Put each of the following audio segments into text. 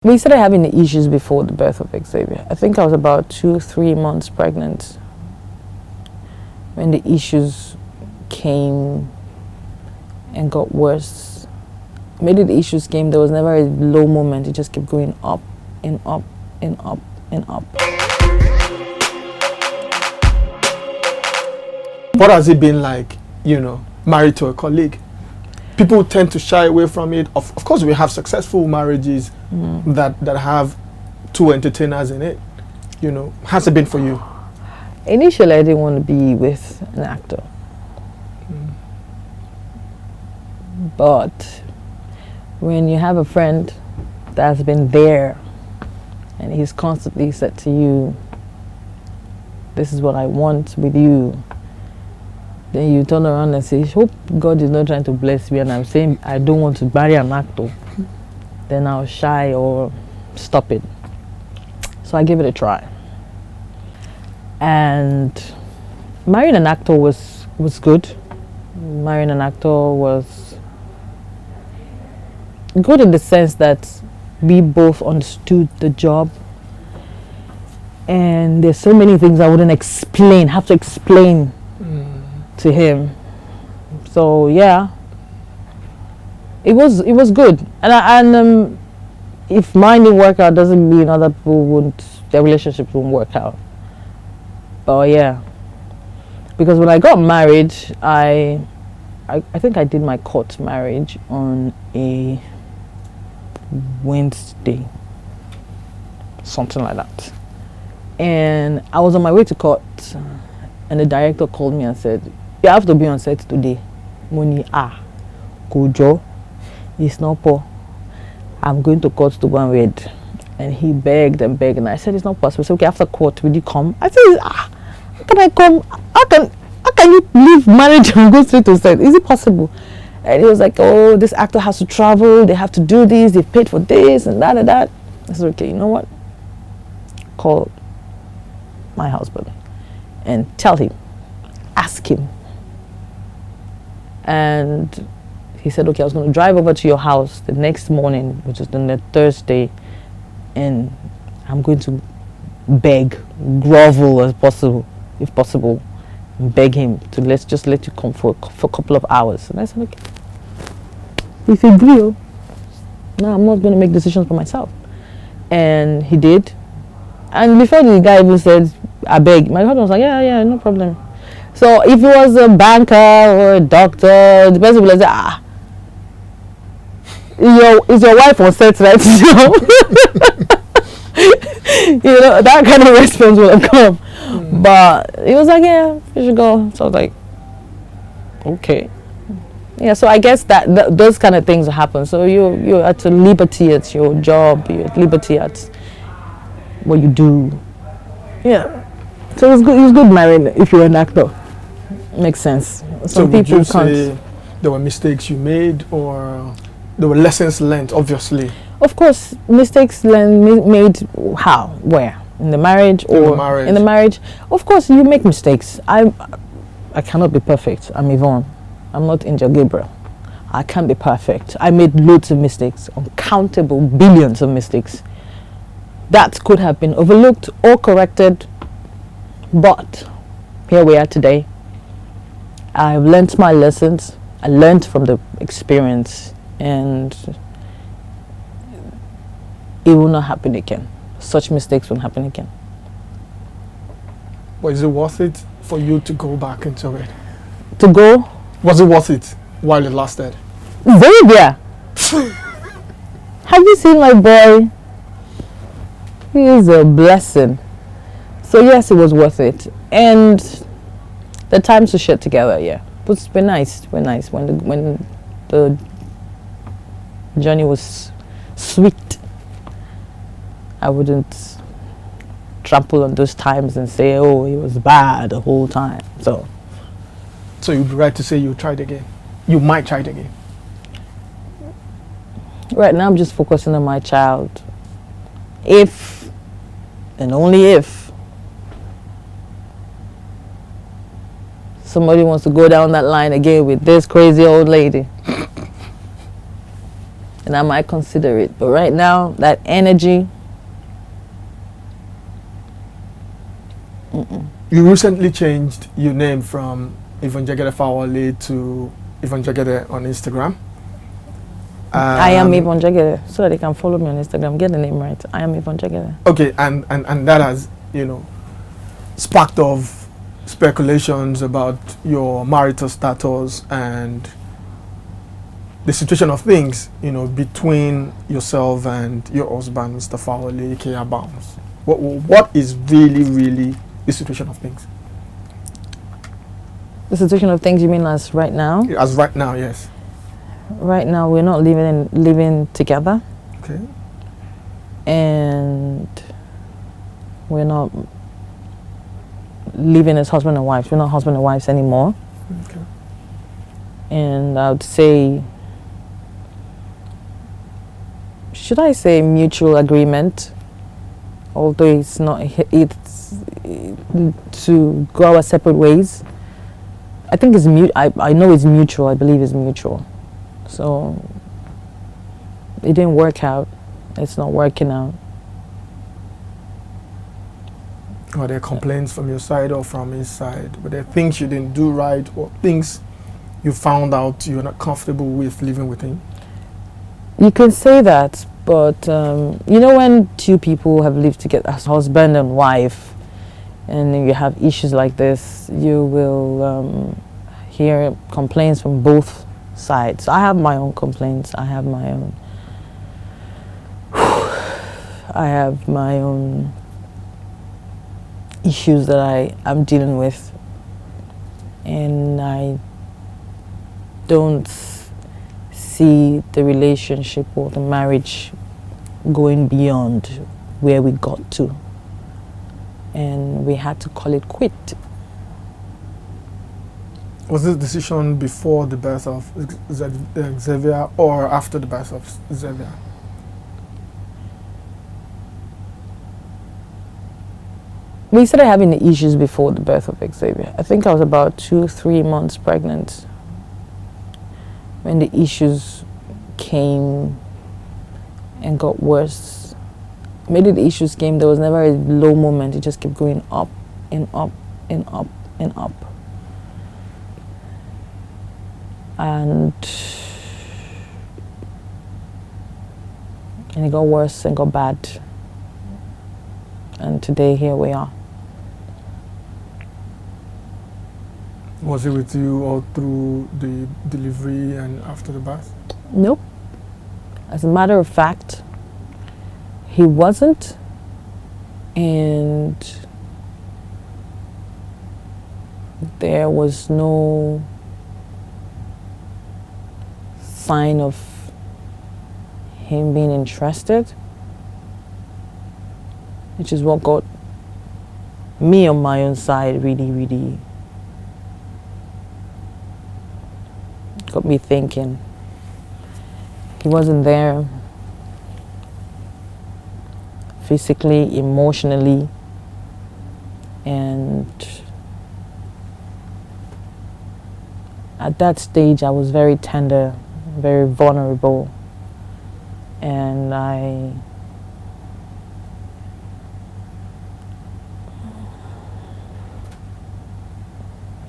We started having the issues before the birth of Xavier. I think I was about 2-3 months pregnant when the issues came and got worse. Maybe the issues came, there was never a low moment. It just kept going up and up and up and up. What has it been like, married to a colleague? People tend to shy away from it. Of course, we have successful marriages that have two entertainers in it. How's it been for you? Initially, I didn't want to be with an actor. But when you have a friend that's been there and he's constantly said to you, this is what I want with you, then you turn around and say, hope God is not trying to bless me and I'm saying I don't want to marry an actor, then I'll shy or stop it. So I gave it a try. And marrying an actor was good. Marrying an actor was good in the sense that we both understood the job. And there's so many things I wouldn't have to explain to him. So yeah, it was good. And if mine didn't work out, doesn't mean other people their relationships won't work out. But yeah, because when I got married, I think I did my court marriage on a Wednesday, something like that. And I was on my way to court, and the director called me and said, you have to be on set today. Money, Kojo, it's not poor. I'm going to court to go and read. And he begged and begged, and I said, it's not possible. He said, okay, after court, will you come? I said, how can I come? How can you leave marriage and go straight to set? Is it possible? And he was like, oh, this actor has to travel, they have to do this, they've paid for this and that and that. I said, okay, you know what? Call my husband and tell him, ask him. And he said, okay, I was going to drive over to your house the next morning, which is the Thursday, and I'm going to beg, grovel as possible, if possible, and beg him to just let you come for a couple of hours. And I said, okay. If you agree, no, I'm not going to make decisions for myself. And he did. And before the guy even said, I beg, my husband was like, yeah, no problem. So if it was a banker or a doctor, the person would say, is your wife on set, right? That kind of response would have come. But he was like, yeah, you should go. So I was like, okay. Yeah, so I guess that those kind of things happen. So you're at a liberty at your job, you're at liberty at what you do. Yeah. So it's good marrying if you're an actor. Makes sense. So would you say there were mistakes you made, or there were lessons learned, obviously? Of course, mistakes made how? Where? In the marriage or in the marriage? Of course, you make mistakes. I cannot be perfect. I'm Yvonne. I'm not Angel Gabriel. I can't be perfect. I made loads of mistakes, uncountable billions of mistakes. That could have been overlooked or corrected, but here we are today. I've learned my lessons. I learned from the experience, and it will not happen again. Such mistakes won't happen again. But is it worth it for you to go back into it? To go? Was it worth it while it lasted? Xavier! Have you seen my boy? He is a blessing. So yes, it was worth it. And the times to share together, yeah. It's been nice. When the journey was sweet, I wouldn't trample on those times and say, oh, it was bad the whole time. So you'd be right to say you tried again. You might try it again. Right now I'm just focusing on my child. If and only if somebody wants to go down that line again with this crazy old lady, and I might consider it. But right now, that energy. You recently changed your name from Yvonne Jegede Fawole to Yvonne Jegede on Instagram. I am Yvonne Jegede, so they can follow me on Instagram. Get the name right. I am Yvonne Jegede. Okay, and that has, sparked of speculations about your marital status and the situation of things, between yourself and your husband, Mr. Fawole, aka Abounce. What is really the situation of things? The situation of things, you mean as right now? As right now, yes. Right now, we're not living together. Okay. And we're not living as husband and wife. We're not husband and wives anymore. Okay. And I would say, should I say mutual agreement? Although it's not, it's to go our separate ways. I think it's I know it's mutual. I believe it's mutual. So it didn't work out. It's not working out. Were there complaints from your side or from his side? Were there things you didn't do right or things you found out you're not comfortable with living with him? You can say that, but when two people have lived together as husband and wife, and you have issues like this, you will hear complaints from both sides. I have my own complaints. I have my own issues that I am dealing with, and I don't see the relationship or the marriage going beyond where we got to, and we had to call it quit. Was this decision before the birth of Xavier or after the birth of Xavier? We started having the issues before the birth of Xavier. I think I was about 2-3 months pregnant when the issues came and got worse. Maybe the issues came, there was never a low moment. It just kept going up and up and up and up. And it got worse and got bad. And today, here we are. Was he with you all through the delivery and after the birth? Nope. As a matter of fact, he wasn't. And there was no sign of him being interested, which is what got me on my own side really got me thinking. He wasn't there physically, emotionally, and at that stage I was very tender, very vulnerable, and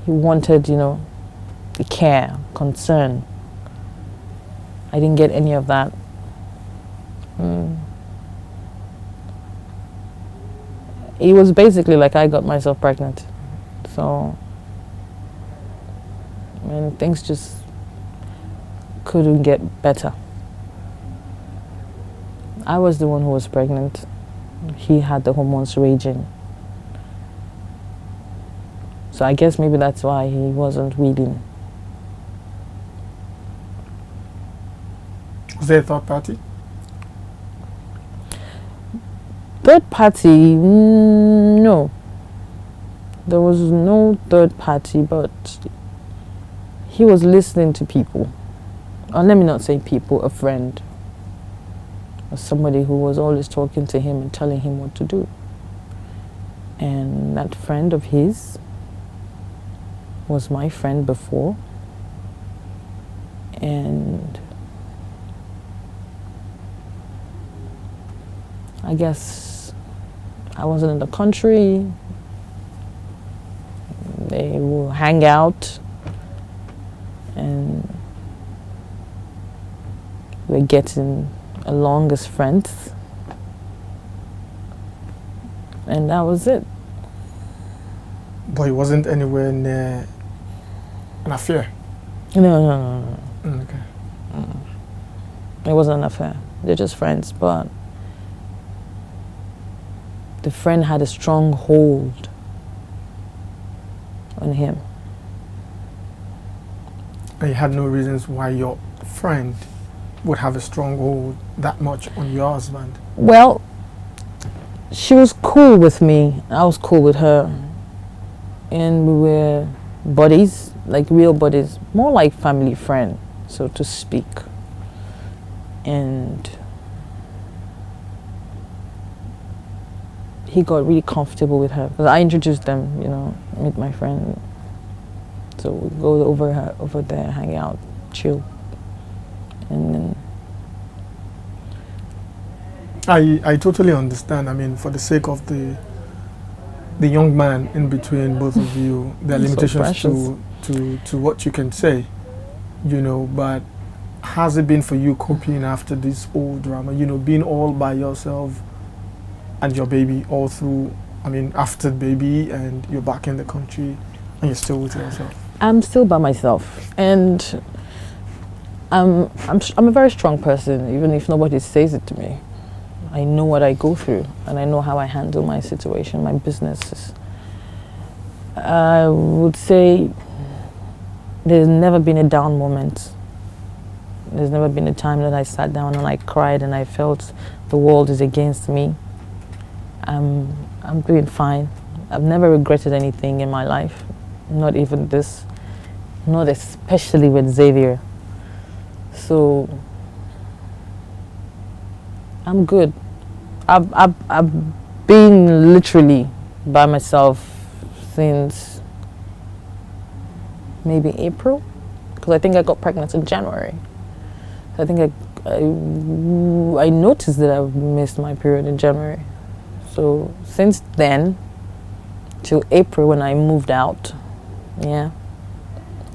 he wanted, the care, concern. I didn't get any of that. It was basically like I got myself pregnant. So, things just couldn't get better. I was the one who was pregnant. He had the hormones raging. So I guess maybe that's why he wasn't willing. Was there a third party? Third party, no. There was no third party, but he was listening to people. Or let me not say people, a friend. Or somebody who was always talking to him and telling him what to do. And that friend of his was my friend before. And I guess I wasn't in the country. They will hang out and we're getting along as friends. And that was it. But it wasn't anywhere near an affair? No. Okay. It wasn't an affair. They're just friends, but the friend had a strong hold on him. And you had no reasons why your friend would have a strong hold that much on your husband? Well, she was cool with me. I was cool with her. And we were buddies, like real buddies, more like family friend, so to speak. And he got really comfortable with her because I introduced them, meet my friend. So we go over there, hang out, chill, and then. I totally understand. I mean, for the sake of the young man in between both of you, there are limitations to what you can say, but has it been for you coping after this whole drama, being all by yourself and your baby all through, after the baby and you're back in the country and you're still with yourself? I'm still by myself, and I'm a very strong person, even if nobody says it to me. I know what I go through, and I know how I handle my situation, my businesses. I would say there's never been a down moment. There's never been a time that I sat down and I cried and I felt the world is against me. I'm doing fine. I've never regretted anything in my life, not even this, not especially with Xavier. So I'm good. I've been literally by myself since maybe April, because I think I got pregnant in January. I think I noticed that I missed my period in January. So since then till April when I moved out, I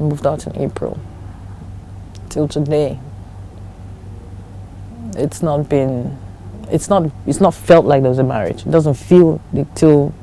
moved out in April, till today, it's not felt like there was a marriage. It doesn't feel till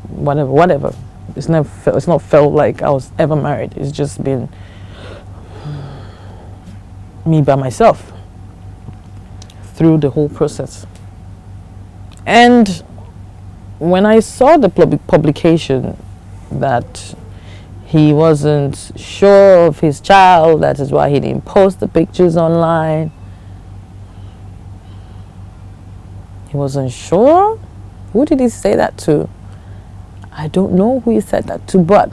whatever. It's not felt like I was ever married. It's just been me by myself through the whole process. And when I saw the publication that he wasn't sure of his child, that is why he didn't post the pictures online. He wasn't sure? Who did he say that to? I don't know who he said that to, but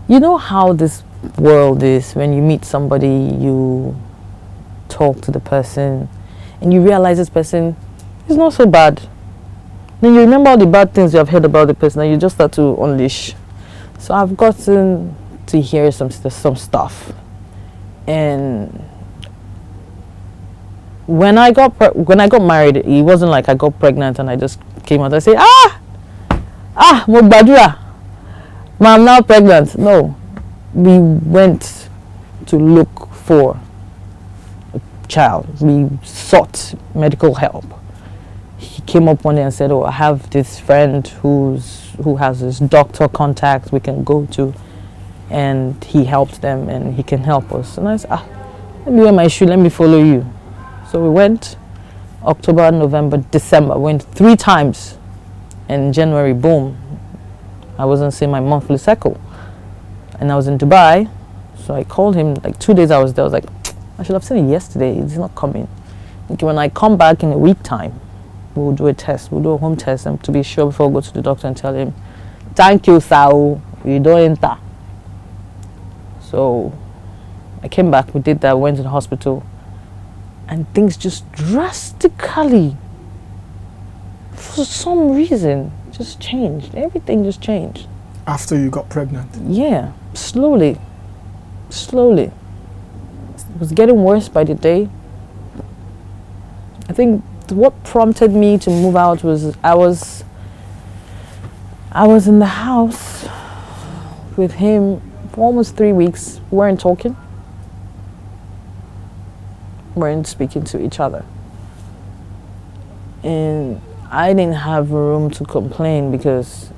you know how this world is. When you meet somebody, you talk to the person, and you realize this person is not so bad. Then you remember all the bad things you have heard about the person, and you just start to unleash. So I've gotten to hear some stuff, and when I got married, it wasn't like I got pregnant and I just came out and say, mo gbadura, ma, I'm now pregnant. No, we went to look for a child. We sought medical help. He came up one day and said, I have this friend who has this doctor contact we can go to, and he helped them and he can help us. And I said, let me wear my shoe, let me follow you. So we went October, November, December, went 3 times. And in January, boom, I wasn't seeing my monthly cycle. And I was in Dubai, so I called him, like 2 days I was there. I was like, I should have seen it yesterday, it's not coming. Okay, when I come back in a week time, we'll do a test, we'll do a home test, and to be sure before we go to the doctor and tell him, thank you, sir, you don't enter. So I came back, we did that, went to the hospital, and things just drastically, for some reason, just changed. Everything just changed. After you got pregnant? Yeah, slowly. It was getting worse by the day. I think what prompted me to move out was I was in the house with him for almost 3 weeks. We weren't talking. We weren't speaking to each other. And I didn't have room to complain because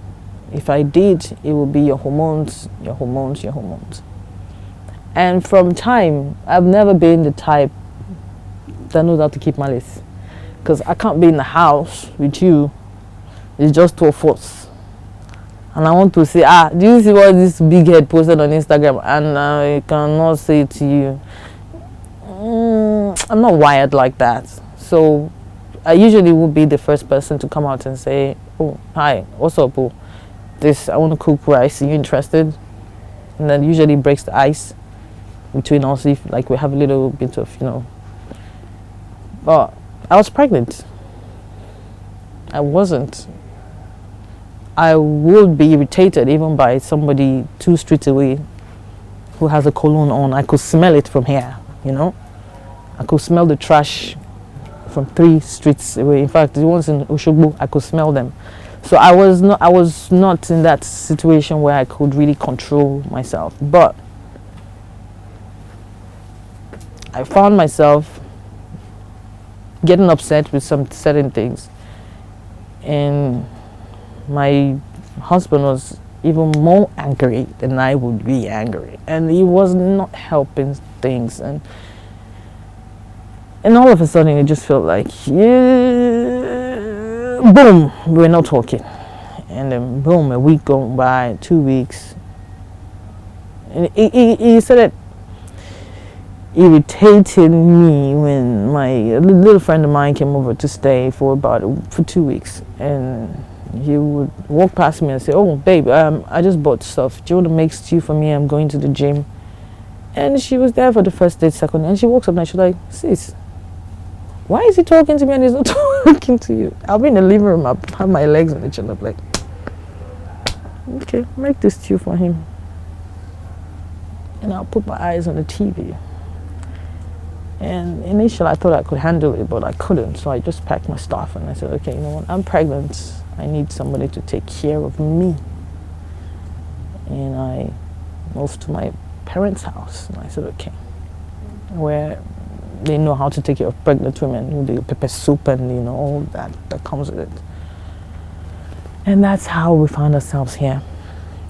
if I did, it would be your hormones, your hormones, your hormones. And from time, I've never been the type that knows how to keep malice. Because I can't be in the house with you. It's just 2 of us. And I want to say, do you see what this big head posted on Instagram? And I cannot say it to you. I'm not wired like that. So I usually would be the first person to come out and say, oh, hi, what's up, oh? I want to cook rice. Are you interested? And then usually breaks the ice between us if like we have a little bit of, But I was pregnant. I wasn't. I would be irritated even by somebody 2 streets away who has a cologne on. I could smell it from here, I could smell the trash from 3 streets away. In fact, the ones in Oshogbo, I could smell them. So I was not in that situation where I could really control myself. But I found myself getting upset with some certain things. And my husband was even more angry than I would be angry. And he was not helping things. And all of a sudden, it just felt like, boom, we're not talking. And then boom, a week going by, 2 weeks. And he started irritating me when my little friend of mine came over to stay for 2 weeks. And he would walk past me and say, oh, babe, I just bought stuff. Do you want to make stew for me? I'm going to the gym. And she was there for the first date, second. And she walks up and she's like, sis, why is he talking to me and he's not talking to you? I'll be in the living room, I'll have my legs on each other, like, okay, make this stew for him. And I'll put my eyes on the TV. And initially I thought I could handle it, but I couldn't. So I just packed my stuff and I said, okay, you know what, I'm pregnant. I need somebody to take care of me. And I moved to my parents' house. And I said, okay, where they know how to take care of pregnant women, with the pepper soup and all that comes with it. And that's how we found ourselves here.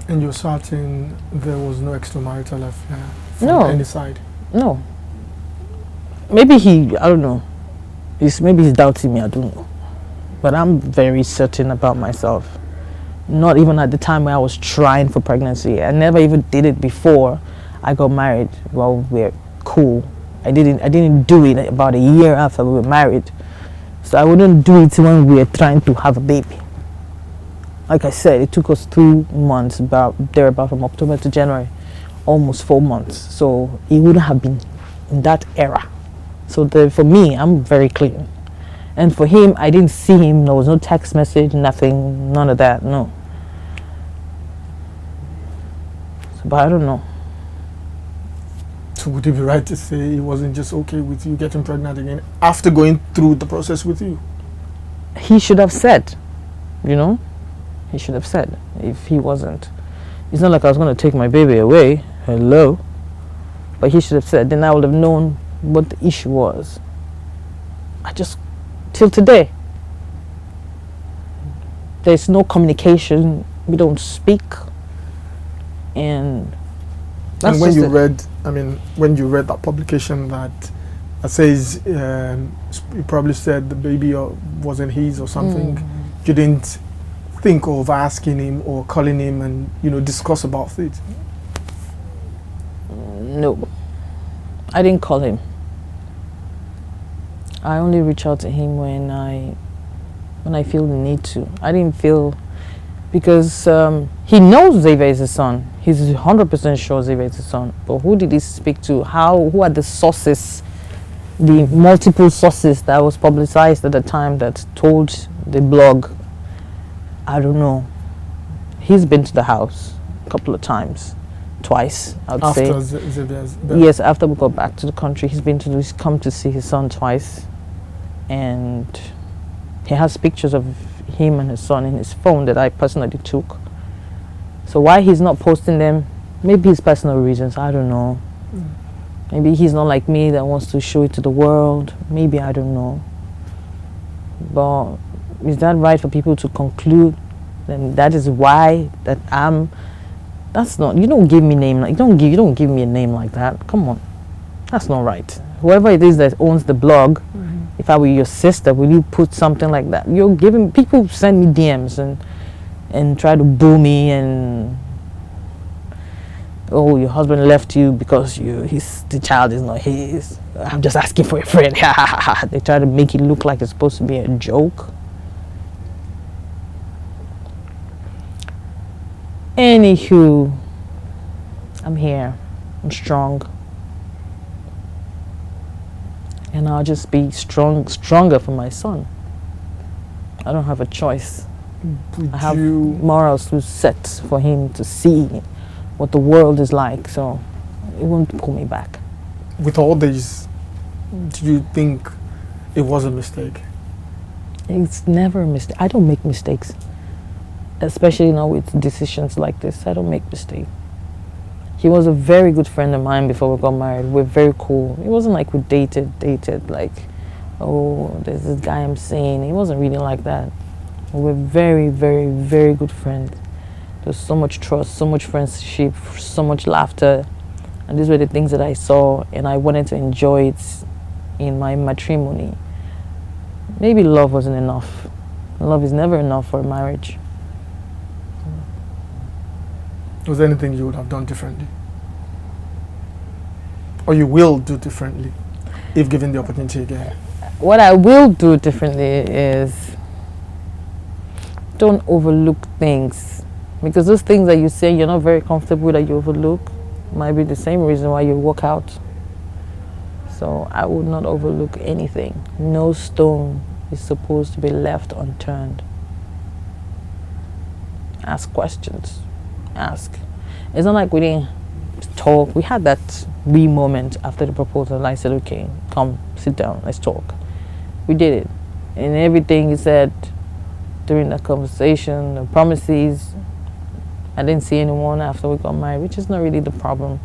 And you're certain there was no extramarital affair from any side? No. Maybe I don't know. Maybe he's doubting me, I don't know. But I'm very certain about myself. Not even at the time where I was trying for pregnancy. I never even did it before I got married. Well, we're cool. I didn't do it about a year after we were married. So I wouldn't do it when we were trying to have a baby. Like I said, it took us 2 months, about from October to January, almost 4 months. So it wouldn't have been in that era. So for me, I'm very clean. And for him, I didn't see him. There was no text message, nothing, none of that, no. So, but I don't know. So would it be right to say he wasn't just okay with you getting pregnant again after going through the process with you? He should have said, He should have said if he wasn't. It's not like I was going to take my baby away. Hello. But he should have said. Then I would have known what the issue was. Till today, there's no communication. We don't speak. And when you read that publication that says you probably said the baby wasn't his or something, you didn't think of asking him or calling him and discuss about it? No, I didn't call him. I only reach out to him when I feel the need to. I didn't feel, because he knows Xavier is his son. He's 100% sure Xavier is his son. But who did he speak to? Who are the sources, the multiple sources that was publicized at the time that told the blog? I don't know. He's been to the house a couple of times, twice, I would say. After Xavier's birth? Yes, after we got back to the country, he's come to see his son twice. and he has pictures of him and his son in his phone that I personally took. So why he's not posting them, maybe his personal reasons, I don't know. Maybe he's not like me that wants to show it to the world. Maybe, I don't know. But is that right for people to conclude? Then that is why that that's not, you don't give me name like, you don't give me a name like that. Come on. That's not right. Whoever it is that owns the blog, if I were your sister, will you put something like that? You're giving, people send me DMs and try to boo me and, oh, your husband left you because the child is not his. I'm just asking for a friend. They try to make it look like it's supposed to be a joke. Anywho, I'm here. I'm strong. And I'll just be stronger for my son. I don't have a choice. I have morals to set for him to see what the world is like, so it won't pull me back. With all this, do you think it was a mistake? It's never a mistake. I don't make mistakes, especially now with decisions like this. I don't make mistakes. He was a very good friend of mine before we got married. We're very cool. It wasn't like we dated like, oh, there's this guy I'm seeing. It wasn't really like that. We're very, very, very good friends. There's so much trust, so much friendship, so much laughter. And these were the things that I saw, and I wanted to enjoy it in my matrimony. Maybe love wasn't enough. Love is never enough for a marriage. Was there anything you would have done differently? Or you will do differently if given the opportunity again? What I will do differently is don't overlook things. Because those things that you say you're not very comfortable with, that you overlook, might be the same reason why you walk out. So I would not overlook anything. No stone is supposed to be left unturned. Ask questions. Ask. It's not like we didn't talk. We had that wee moment after the proposal. I said, okay, come, sit down, let's talk. We did it. And everything he said during that conversation, the promises, I didn't see anyone after we got married, which is not really the problem.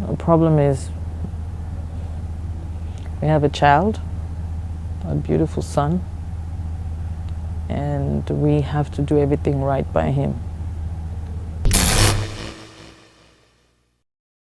The problem is we have a child, a beautiful son, and we have to do everything right by him.